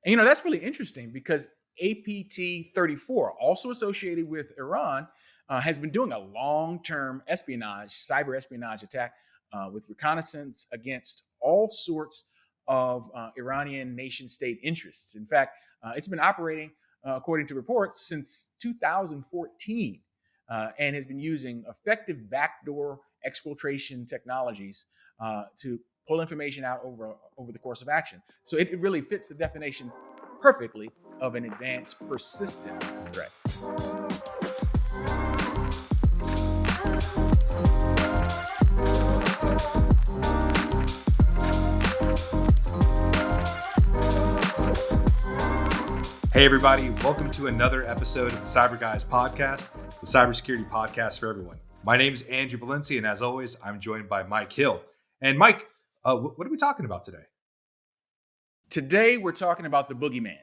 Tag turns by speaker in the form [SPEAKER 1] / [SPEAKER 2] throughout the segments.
[SPEAKER 1] And that's really interesting because APT 34, also associated with Iran, has been doing a long term cyber espionage attack with reconnaissance against all sorts of Iranian nation state interests. In fact, it's been operating, according to reports, since 2014 and has been using effective backdoor exfiltration technologies to pull information out over the course of action. So it really fits the definition perfectly of an advanced persistent threat.
[SPEAKER 2] Hey, everybody, welcome to another episode of the Cyber Guys podcast, the cybersecurity podcast for everyone. My name is Andrew Valencia, and as always, I'm joined by Mike Hill. And Mike, what are we talking about today?
[SPEAKER 1] Today, we're talking about the bogeyman.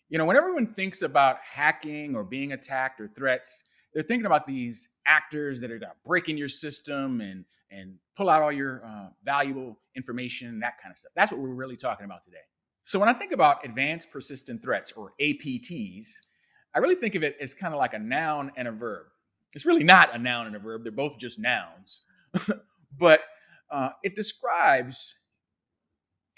[SPEAKER 1] When everyone thinks about hacking or being attacked or threats, they're thinking about these actors that are going to break in your system and pull out all your valuable information, that kind of stuff. That's what we're really talking about today. So when I think about advanced persistent threats, or APTs, I really think of it as kind of like a noun and a verb. It's really not a noun and a verb. They're both just nouns. But it describes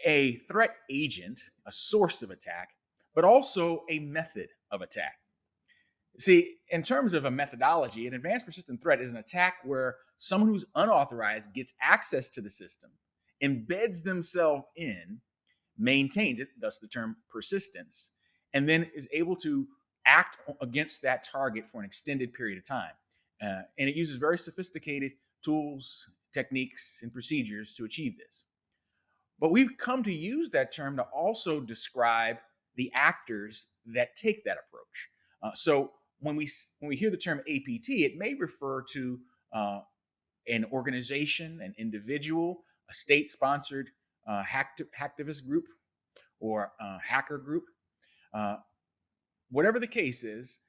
[SPEAKER 1] a threat agent, a source of attack, but also a method of attack. See, in terms of a methodology, an advanced persistent threat is an attack where someone who's unauthorized gets access to the system, embeds themselves in, maintains it, thus the term persistence, and then is able to act against that target for an extended period of time. And it uses very sophisticated tools, techniques, and procedures to achieve this. But we've come to use that term to also describe the actors that take that approach. So when we hear the term APT, it may refer to an organization, an individual, a state-sponsored hacktivist group, or hacker group. Whatever the case is,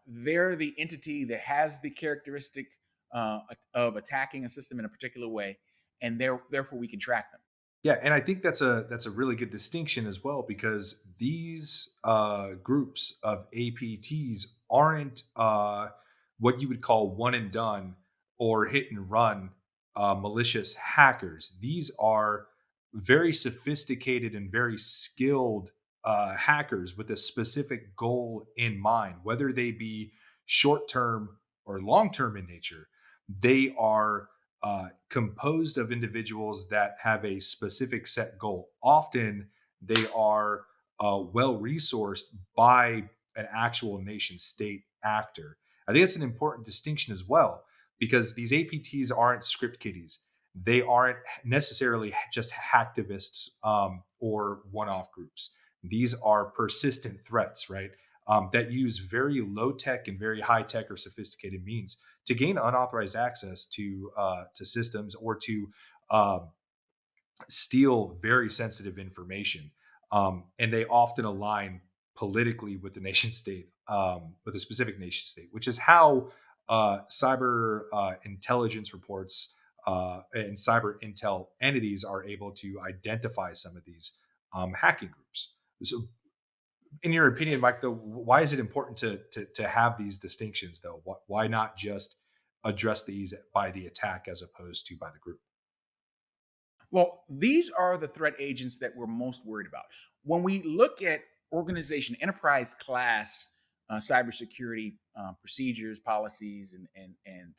[SPEAKER 1] they're the entity that has the characteristic of attacking a system in a particular way, and therefore we can track them.
[SPEAKER 2] Yeah, and I think that's a really good distinction as well, because these groups of APTs aren't what you would call one and done or hit and run malicious hackers. These are very sophisticated and very skilled hackers with a specific goal in mind, whether they be short term or long term in nature. They are composed of individuals that have a specific set goal. Often they are well resourced by an actual nation state actor. I think it's an important distinction as well, because these APTs aren't script kiddies. They aren't necessarily just hacktivists or one off groups. These are persistent threats, right? That use very low tech and very high tech or sophisticated means to gain unauthorized access to systems, or to steal very sensitive information. And they often align politically with the nation state, with a specific nation state, which is how cyber intelligence reports and cyber intel entities are able to identify some of these hacking groups. So, in your opinion, Mike, though, why is it important to have these distinctions, though? Why not just address these by the attack as opposed to by the group?
[SPEAKER 1] Well, these are the threat agents that we're most worried about. When we look at organization, enterprise class cybersecurity procedures, policies, and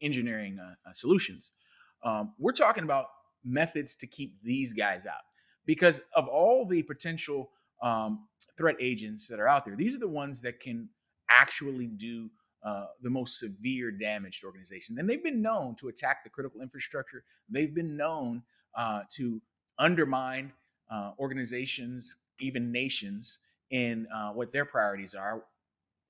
[SPEAKER 1] engineering solutions, we're talking about methods to keep these guys out. Because of all the potential threat agents that are out there, these are the ones that can actually do the most severe damage to organizations. And they've been known to attack the critical infrastructure. They've been known to undermine organizations, even nations, in what their priorities are,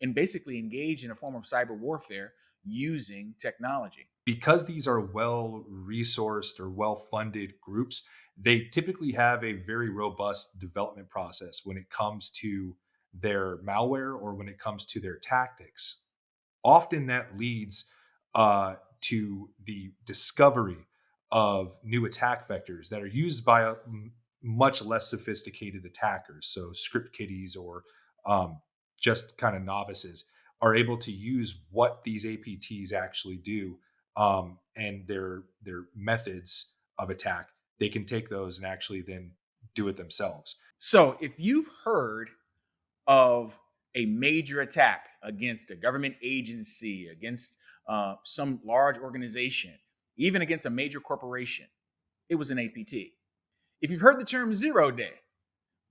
[SPEAKER 1] and basically engage in a form of cyber warfare using technology.
[SPEAKER 2] Because these are well resourced or well funded groups, they typically have a very robust development process when it comes to their malware or when it comes to their tactics. Often that leads to the discovery of new attack vectors that are used by much less sophisticated attackers, so script kiddies or um, just kind of novices, are able to use what these APTs actually do, and their methods of attack. They can take those and actually then do it themselves.
[SPEAKER 1] So if you've heard of a major attack against a government agency, against some large organization, even against a major corporation, it was an APT. If you've heard the term zero day,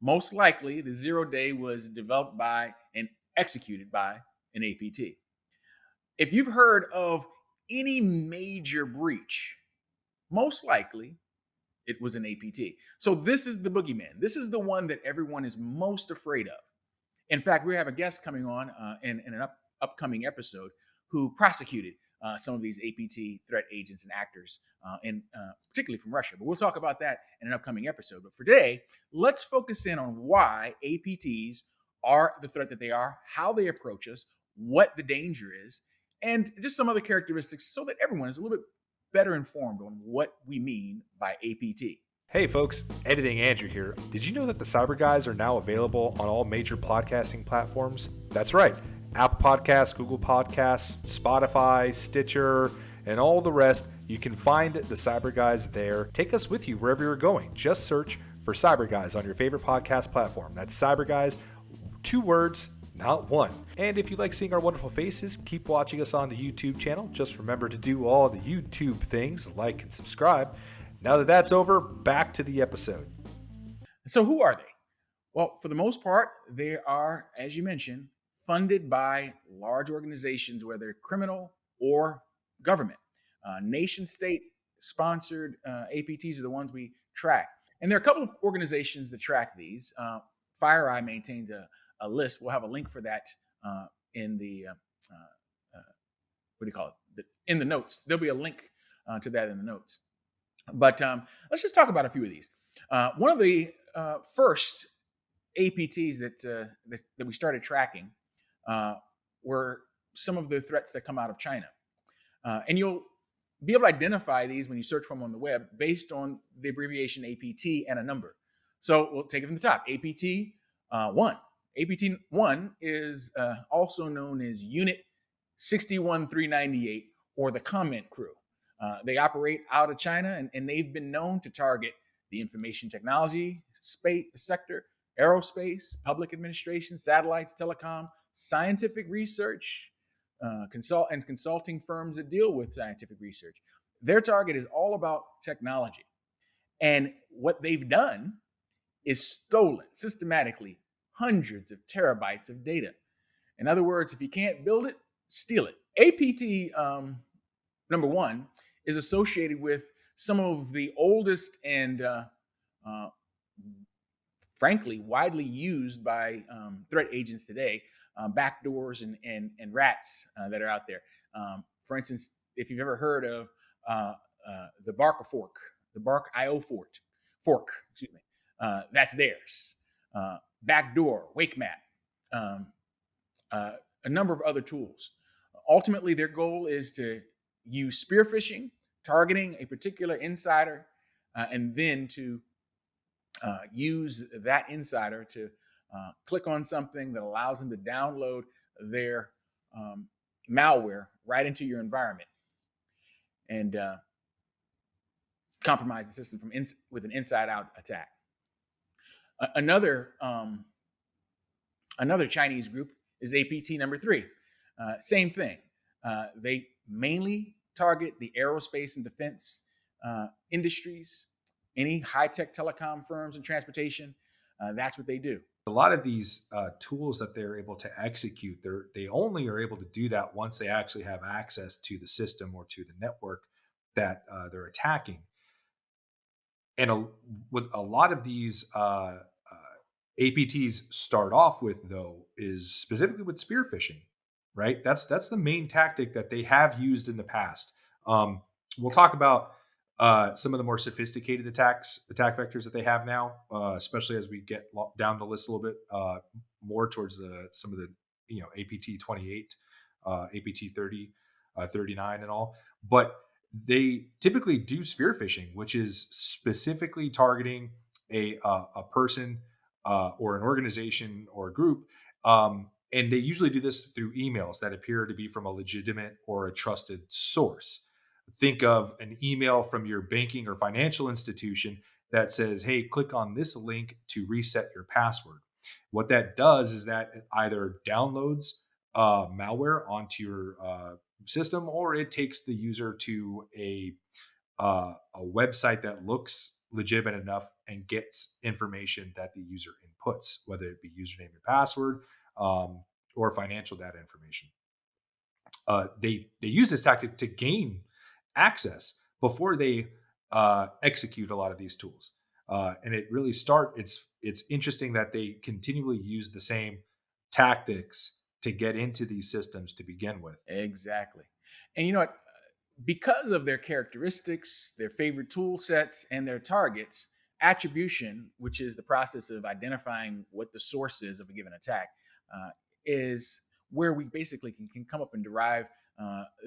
[SPEAKER 1] most likely the zero day was developed by and executed by an APT. If you've heard of any major breach, most likely it was an APT. So this is the boogeyman. This is the one that everyone is most afraid of. In fact, we have a guest coming on in an upcoming episode who prosecuted some of these APT threat agents and actors, and particularly from Russia. But we'll talk about that in an upcoming episode. But for today, let's focus in on why APTs are the threat that they are, how they approach us, what the danger is, and just some other characteristics so that everyone is a little bit better informed on what we mean by APT.
[SPEAKER 3] Hey folks, Editing Andrew here. Did you know that the Cyber Guys are now available on all major podcasting platforms? That's right. Apple Podcasts, Google Podcasts, Spotify, Stitcher, and all the rest. You can find the Cyber Guys there. Take us with you wherever you're going. Just search for Cyber Guys on your favorite podcast platform. That's Cyber Guys, 2 words, not 1. And if you like seeing our wonderful faces, keep watching us on the YouTube channel. Just remember to do all the YouTube things, like and subscribe. Now that that's over, back to the episode.
[SPEAKER 1] So, who are they? Well, for the most part, they are, as you mentioned, funded by large organizations, whether criminal or government. Nation state sponsored APTs are the ones we track. And there are a couple of organizations that track these. FireEye maintains a list. We'll have a link for that in the, what do you call it? In the notes. There'll be a link to that in the notes. But let's just talk about a few of these. One of the first APTs that we started tracking were some of the threats that come out of China. And you'll be able to identify these when you search for them on the web based on the abbreviation APT and a number. So we'll take it from the top. APT 1. APT 1 is also known as Unit 61398 or the Comment Crew. They operate out of China, and they've been known to target the information technology space sector, aerospace, public administration, satellites, telecom, scientific research, consulting firms that deal with scientific research. Their target is all about technology. And what they've done is stolen systematically hundreds of terabytes of data. In other words, if you can't build it, steal it. APT number 1 is associated with some of the oldest and frankly widely used by threat agents today, backdoors and rats that are out there. For instance, if you've ever heard of the Bark IO fork, excuse me, that's theirs. Backdoor, WakeMap, a number of other tools. Ultimately, their goal is to use spear phishing, targeting a particular insider, and then to use that insider to click on something that allows them to download their malware right into your environment and compromise the system with an inside-out attack. Another Chinese group is APT number 3. Same thing. They mainly target the aerospace and defense industries, any high-tech telecom firms and transportation. That's what they do.
[SPEAKER 2] A lot of these tools that they're able to execute, they only are able to do that once they actually have access to the system or to the network that they're attacking. And with a lot of these APTs start off with, though, is specifically with spear phishing, right? That's the main tactic that they have used in the past. We'll talk about some of the more sophisticated attack vectors that they have now, especially as we get down the list a little bit more towards some of the APT 28, APT 30, 39, and all. But they typically do spear phishing, which is specifically targeting a person or an organization or a group. And they usually do this through emails that appear to be from a legitimate or a trusted source. Think of an email from your banking or financial institution that says, hey, click on this link to reset your password. What that does is that it either downloads malware onto your system, or it takes the user to a website that looks legitimate enough and gets information that the user inputs, whether it be username and password, or financial data information. They use this tactic to gain access before they execute a lot of these tools. And it really it's interesting that they continually use the same tactics to get into these systems to begin with.
[SPEAKER 1] Exactly. And you know what? Because of their characteristics, their favorite tool sets, and their targets, attribution, which is the process of identifying what the source is of a given attack, is where we basically can come up and derive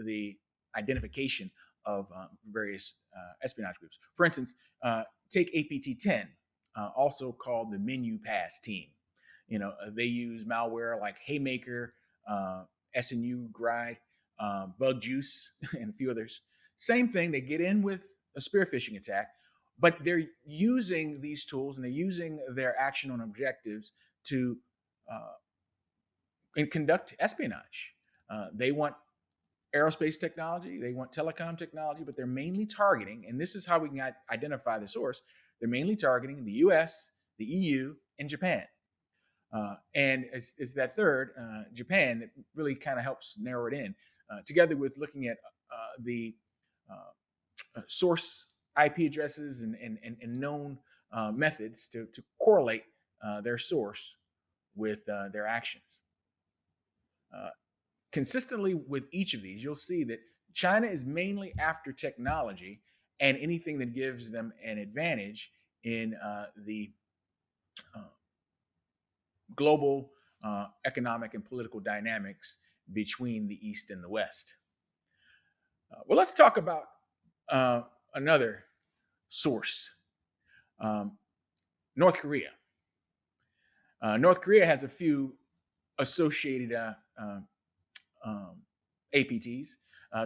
[SPEAKER 1] the identification of various espionage groups. For instance, take APT-10, also called the Menu Pass Team. They use malware like Haymaker, SNU Gride, Bug Juice, and a few others. Same thing, they get in with a spear phishing attack, but they're using these tools and they're using their action on objectives to and conduct espionage. They want aerospace technology, they want telecom technology, but they're mainly targeting, and this is how we can identify the source, they're mainly targeting the US, the EU, and Japan. And it's that third, Japan, that really kind of helps narrow it in, together with looking at the source IP addresses and known methods to correlate their source with their actions. Consistently with each of these, you'll see that China is mainly after technology and anything that gives them an advantage in the global economic and political dynamics between the East and the West. Well, let's talk about another source, North Korea. North Korea has a few associated APTs.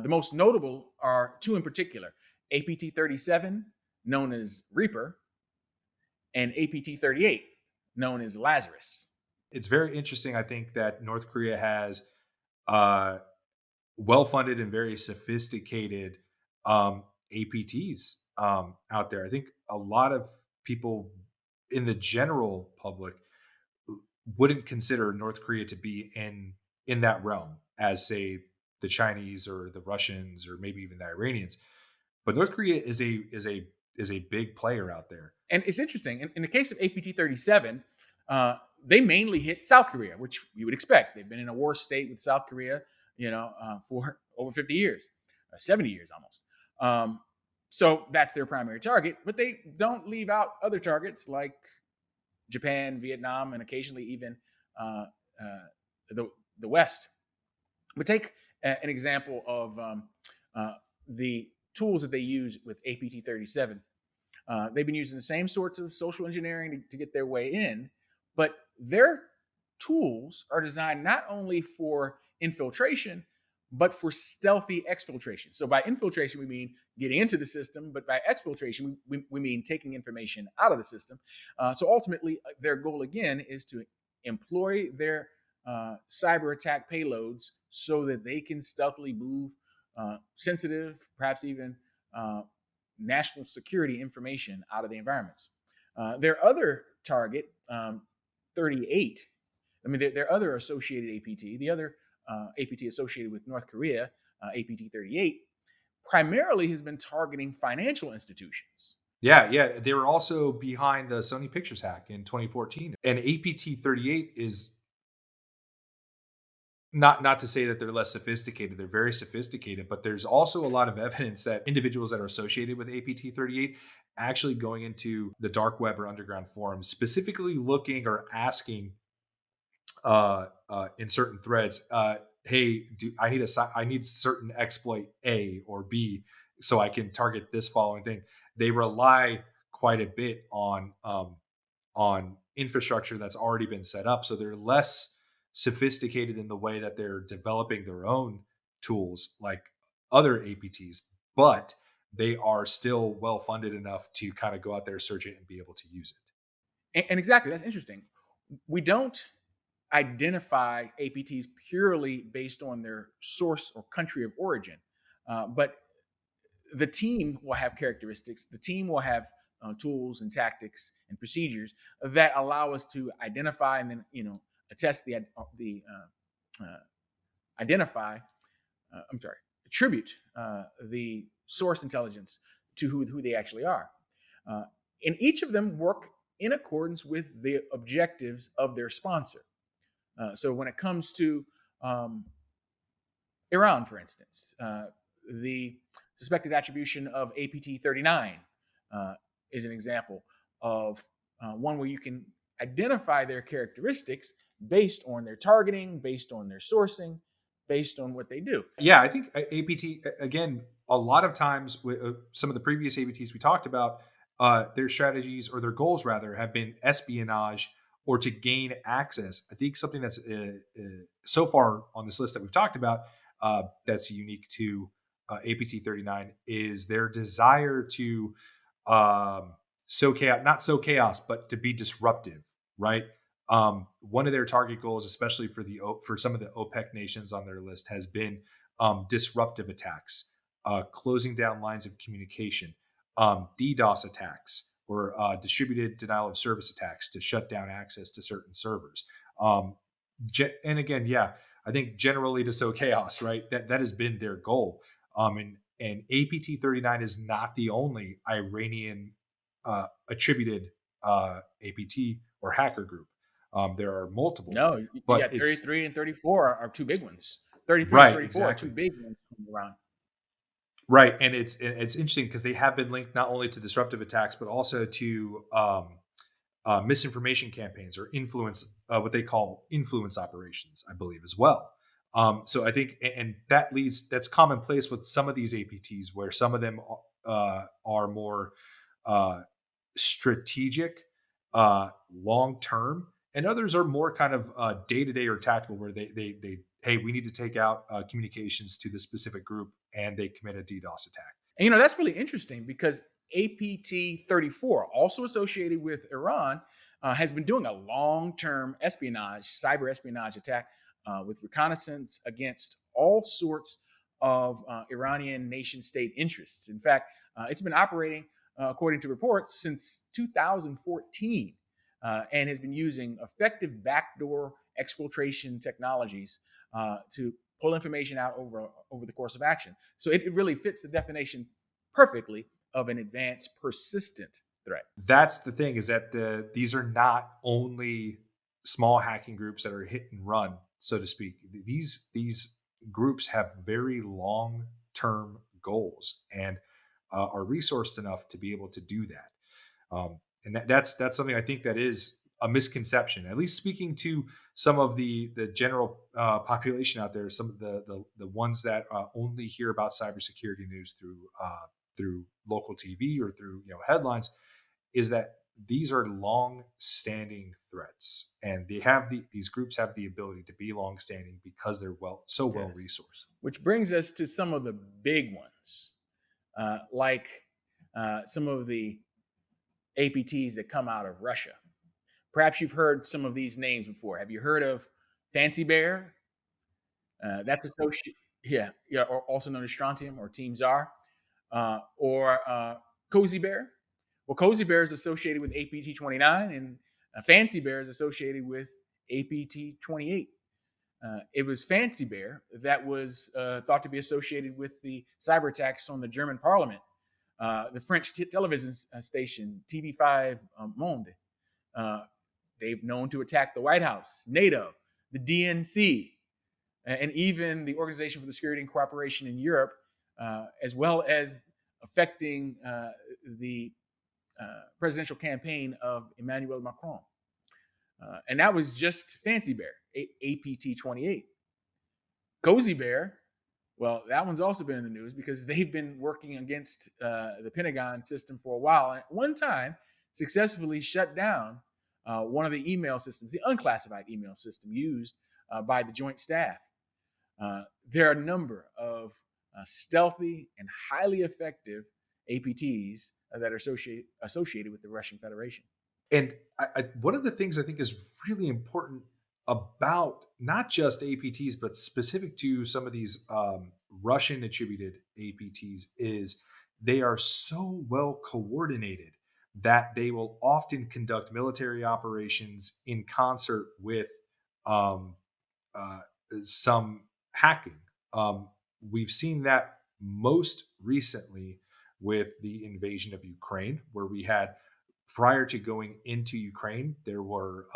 [SPEAKER 1] The most notable are two in particular, APT-37, known as Reaper, and APT-38, known as Lazarus.
[SPEAKER 2] It's very interesting, I think, that North Korea has well-funded and very sophisticated APTs out there. I think a lot of people in the general public wouldn't consider North Korea to be in that realm as, say, the Chinese or the Russians or maybe even the Iranians. But North Korea is a big player out there.
[SPEAKER 1] And it's interesting. In the case of APT-37, they mainly hit South Korea, which you would expect. They've been in a war state with South Korea, for over 50 years, 70 years almost. So that's their primary target. But they don't leave out other targets like Japan, Vietnam, and occasionally even the West. But take an example of the tools that they use with APT-37. They've been using the same sorts of social engineering to get their way in, but their tools are designed not only for infiltration, but for stealthy exfiltration. So by infiltration, we mean getting into the system, but by exfiltration, we mean taking information out of the system. So ultimately, their goal again is to employ their cyber attack payloads so that they can stealthily move sensitive, perhaps even national security information out of the environments. Their other target, 38, their other associated APT, the other APT associated with North Korea, APT-38, primarily has been targeting financial institutions.
[SPEAKER 2] Yeah. They were also behind the Sony Pictures hack in 2014. And APT-38 is not to say that they're less sophisticated. They're very sophisticated, but there's also a lot of evidence that individuals that are associated with APT-38 actually going into the dark web or underground forums, specifically looking or asking in certain threads, hey, I need certain exploit A or B so I can target this following thing. They rely quite a bit on infrastructure that's already been set up. So they're less sophisticated in the way that they're developing their own tools like other APTs, but they are still well funded enough to kind of go out there, search it, and be able to use it.
[SPEAKER 1] And exactly, that's interesting. We don't identify APTs purely based on their source or country of origin, but the team will have characteristics. The team will have tools and tactics and procedures that allow us to identify and then attest identify. I'm sorry, attribute the source intelligence to who they actually are. Uh, and each of them work in accordance with the objectives of their sponsor. So when it comes to Iran, for instance, the suspected attribution of APT 39 is an example of one where you can identify their characteristics based on their targeting, based on their sourcing, based on what they do.
[SPEAKER 2] Yeah, I think APT, again, a lot of times with some of the previous APTs we talked about, their strategies or their goals rather have been espionage or to gain access. I think something that's so far on this list that we've talked about that's unique to APT 39 is their desire to not sow chaos, but to be disruptive, right? One of their target goals, especially for some of the OPEC nations on their list, has been disruptive attacks, closing down lines of communication, DDoS attacks, or distributed denial of service attacks to shut down access to certain servers. And again, yeah, I think generally to sow chaos, right? That has been their goal. And APT 39 is not the only Iranian attributed APT or hacker group. There are multiple.
[SPEAKER 1] No, you
[SPEAKER 2] but
[SPEAKER 1] got 33 and 34 are two big ones. 33
[SPEAKER 2] right,
[SPEAKER 1] and 34
[SPEAKER 2] exactly.
[SPEAKER 1] are two big ones around.
[SPEAKER 2] Right, and it's interesting because they have been linked not only to disruptive attacks but also to misinformation campaigns or influence, what they call influence operations, I believe, as well. So I think, and that's commonplace with some of these APTs, where some of them are more strategic, long term, and others are more kind of day to day or tactical, where they hey, we need to take out communications to this specific group, and they commit a DDoS attack.
[SPEAKER 1] And that's really interesting because APT 34, also associated with Iran, has been doing a long-term cyber espionage attack with reconnaissance against all sorts of Iranian nation-state interests. In fact, it's been operating, according to reports, since 2014 and has been using effective backdoor exfiltration technologies to pull information out over the course of action. So it really fits the definition perfectly of an advanced persistent threat.
[SPEAKER 2] That's the thing, is that these are not only small hacking groups that are hit and run, so to speak. These groups have very long term goals and are resourced enough to be able to do that. And that's something I think that is a misconception, at least speaking to some of the general population out there, some of the ones that only hear about cybersecurity news through local TV or through headlines, is that these are long-standing threats, and these groups have the ability to be long-standing because they're well resourced.
[SPEAKER 1] Which brings us to some of the big ones, like some of the APTs that come out of Russia. Perhaps you've heard some of these names before. Have you heard of Fancy Bear? That's associated, or also known as Strontium or Team Czar, or Cozy Bear. Well, Cozy Bear is associated with APT 29, and Fancy Bear is associated with APT 28. It was Fancy Bear that was thought to be associated with the cyber attacks on the German parliament, the French television station TV5 Monde. They've known to attack the White House, NATO, the DNC, and even the Organization for the Security and Cooperation in Europe, as well as affecting the presidential campaign of Emmanuel Macron. And that was just Fancy Bear, APT 28. Cozy Bear Well, that one's also been in the news because they've been working against the Pentagon system for a while. And at one time, successfully shut down one of the email systems, the unclassified email system used by the Joint Staff. There are a number of stealthy and highly effective APTs that are associated with the Russian Federation.
[SPEAKER 2] And one of the things I think is really important about not just APTs, but specific to some of these Russian attributed APTs is they are so well coordinated that they will often conduct military operations in concert with um, uh, some hacking. Um, we've seen that most recently with the invasion of Ukraine, where we had, prior to going into Ukraine, there were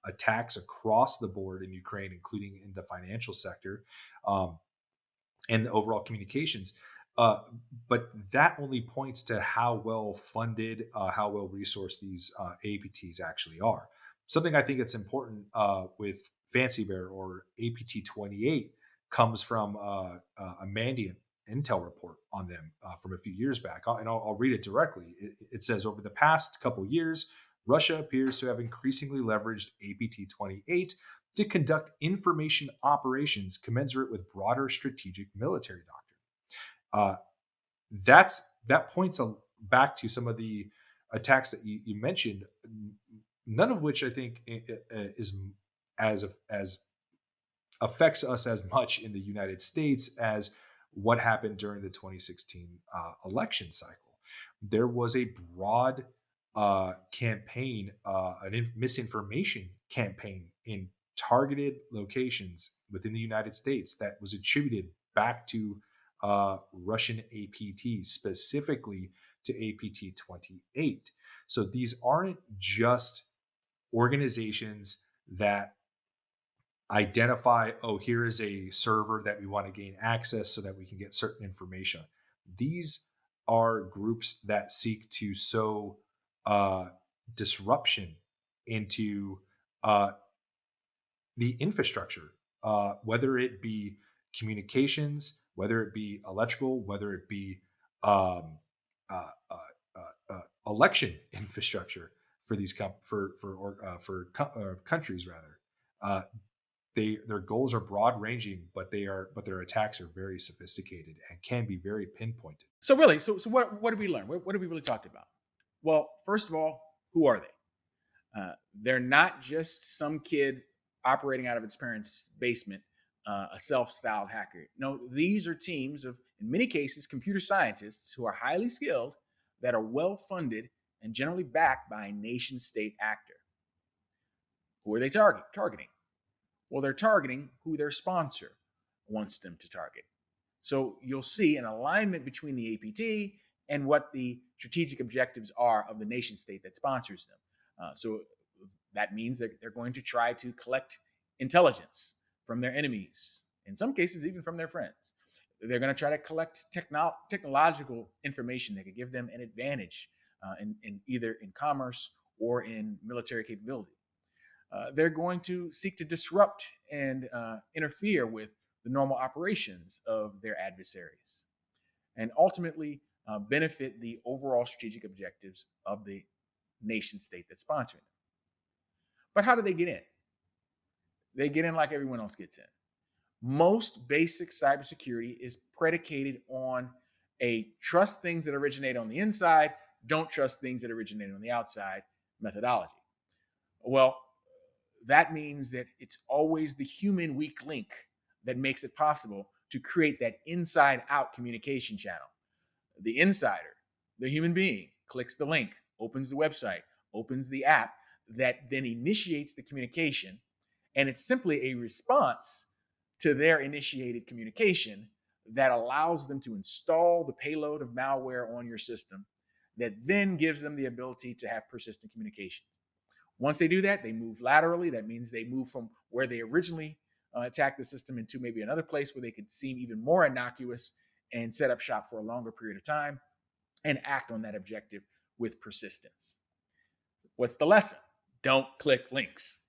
[SPEAKER 2] attacks across the board in Ukraine, including in the financial sector. And overall communications. Uh, but that only points to how well funded, how well resourced these APTs actually are. Something I think it's important with Fancy Bear or APT 28 comes from a Mandiant intel report on them from a few years back. I'll read it directly. It says, over the past couple years, Russia appears to have increasingly leveraged APT 28 to conduct information operations commensurate with broader strategic military doctrine. Uh, that points back to some of the attacks that you mentioned, none of which I think is as affects us as much in the United States as what happened during the 2016 election cycle. There was a broad campaign, misinformation campaign in targeted locations within the United States that was attributed back to Russian APTs, specifically to APT 28. So these aren't just organizations that identify, oh, here is a server that we want to gain access so that we can get certain information. These are groups that seek to sow uh, disruption into uh, the infrastructure, whether it be communications, whether it be electrical, whether it be um, uh, election infrastructure for these countries rather. Uh, their goals are broad ranging, but their attacks are very sophisticated and can be very pinpointed.
[SPEAKER 1] So really, so what did we learn? What have we really talked about? Well, first of all, who are they? They're not just some kid operating out of its parents' basement, a self-styled hacker. No, these are teams of, in many cases, computer scientists who are highly skilled, that are well-funded, and generally backed by a nation-state actor. Who are they targeting? Well, they're targeting who their sponsor wants them to target. So you'll see an alignment between the APT and what the strategic objectives are of the nation state that sponsors them. So that means that they're going to try to collect intelligence from their enemies, in some cases, even from their friends. They're going to try to collect technological information that could give them an advantage in either in commerce or in military capability. They're going to seek to disrupt and interfere with the normal operations of their adversaries, and ultimately benefit the overall strategic objectives of the nation state that's sponsoring them. But how do they get in? They get in like everyone else gets in. Most basic cybersecurity is predicated on a trust things that originate on the inside, don't trust things that originate on the outside methodology. Well, that means that it's always the human weak link that makes it possible to create that inside out communication channel. The insider, the human being, clicks the link, opens the website, opens the app that then initiates the communication. And it's simply a response to their initiated communication that allows them to install the payload of malware on your system that then gives them the ability to have persistent communication. Once they do that, they move laterally. That means they move from where they originally attacked the system into maybe another place where they could seem even more innocuous and set up shop for a longer period of time and act on that objective with persistence. What's the lesson? Don't click links.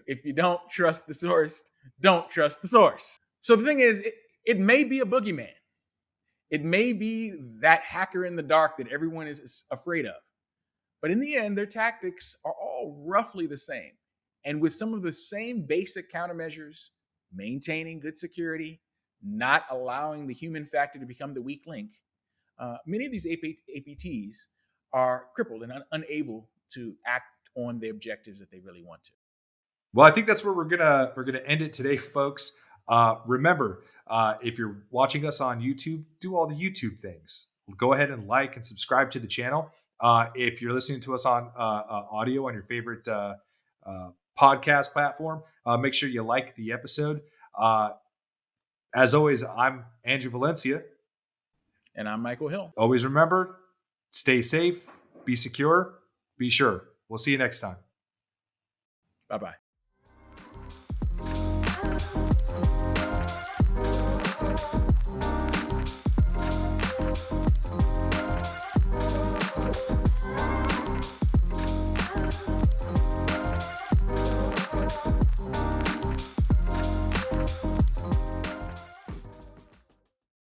[SPEAKER 1] If you don't trust the source, don't trust the source. So the thing is, it may be a boogeyman. It may be that hacker in the dark that everyone is afraid of. But in the end, their tactics are all roughly the same. And with some of the same basic countermeasures, maintaining good security, not allowing the human factor to become the weak link, many of these APTs are crippled and unable to act on the objectives that they really want to.
[SPEAKER 2] Well, I think that's where we're gonna end it today, folks. Remember, if you're watching us on YouTube, do all the YouTube things. Go ahead and like and subscribe to the channel. If you're listening to us on audio on your favorite podcast platform, make sure you like the episode. As always, I'm Andrew Valencia.
[SPEAKER 1] And I'm Michael Hill.
[SPEAKER 2] Always remember, stay safe, be secure, be sure. We'll see you next time.
[SPEAKER 1] Bye-bye.